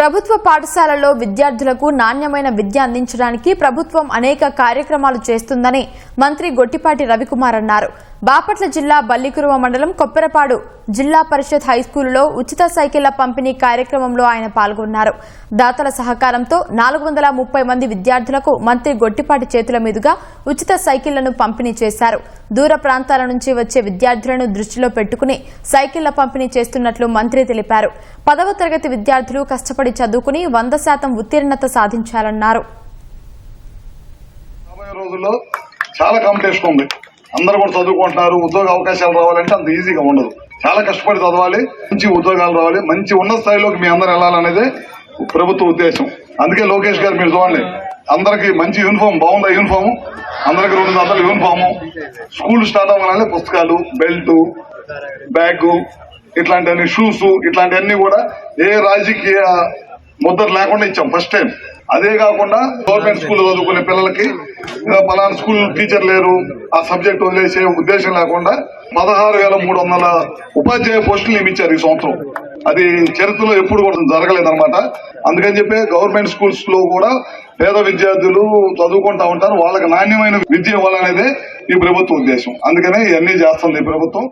ప్రభుత్వ పాఠశాలల్లో విద్యార్థులకు నాణ్యమైన విద్య అందించడానికి ప్రభుత్వం అనేక కార్యక్రమాలు చేస్తుందని మంత్రి గొట్టిపాటి రవికుమార్ అన్నారు. బాపట్ల జిల్లా బల్లికురువ మండలం కొప్పెరపాడు జిల్లా పరిషత్ హైస్కూలులో ఉచిత సైకిళ్ల పంపిణీ కార్యక్రమంలో ఆయన పాల్గొన్నారు. దాతల సహకారంతో 430 మంది విద్యార్థులకు మంత్రి గొట్టిపాటి చేతుల మీదుగా ఉచిత సైకిళ్లను పంపిణీ చేశారు. దూర ప్రాంతాల నుంచి వచ్చే విద్యార్థులను దృష్టిలో పెట్టుకుని సైకిళ్ల పంపిణీ చేస్తున్నట్లు మంత్రి తెలిపారు. 10వ తరగతి విద్యార్థులు కష్టపడి చదువుకుని 100% ఉత్తీర్ణత సాధించాలన్నారు. చాలా కాంపిటీషన్ ఉంది. అందరూ కూడా చదువుకుంటున్నారు. ఉద్యోగ అవకాశాలు రావాలంటే అంత ఈజీగా ఉండదు. చాలా కష్టపడి చదవాలి, మంచి ఉద్యోగాలు రావాలి, మంచి ఉన్నత స్థాయిలోకి మీ అందరూ వెళ్ళాలనేదే ప్రభుత్వ ఉద్దేశం. అందుకే లోకేష్ గారు మీరు చూడండి, అందరికి మంచి యూనిఫామ్, బాగుందా యూనిఫామ్, అందరికి 200 యూనిఫాము, స్కూల్ స్టార్ట్ అవ్వగానే పుస్తకాలు, బెల్ట్, బ్యాగ్, ఇట్లాంటి షూస్, ఇట్లాంటివన్నీ కూడా ఏ రాజకీయ ముద్ర లేకుండా ఇచ్చాం ఫస్ట్ టైం. అదే కాకుండా గవర్నమెంట్ స్కూల్ చదువుకునే పిల్లలకి పలానా స్కూల్ టీచర్ లేరు, ఆ సబ్జెక్ట్ వదిలేసే ఉద్దేశం లేకుండా 16,300 ఉపాధ్యాయ పోస్టులు నియమించారు ఈ సంవత్సరం. అది చరిత్రలో ఎప్పుడు కూడా జరగలేదన్నమాట. అందుకని చెప్పి గవర్నమెంట్ స్కూల్స్ లో కూడా పేద విద్యార్థులు చదువుకుంటా ఉంటారు. వాళ్ళకి నాణ్యమైన విద్య ఇవ్వాలనేదే ఈ ప్రభుత్వ ఉద్దేశం. అందుకనే ఇవన్నీ చేస్తుంది ఈ ప్రభుత్వం.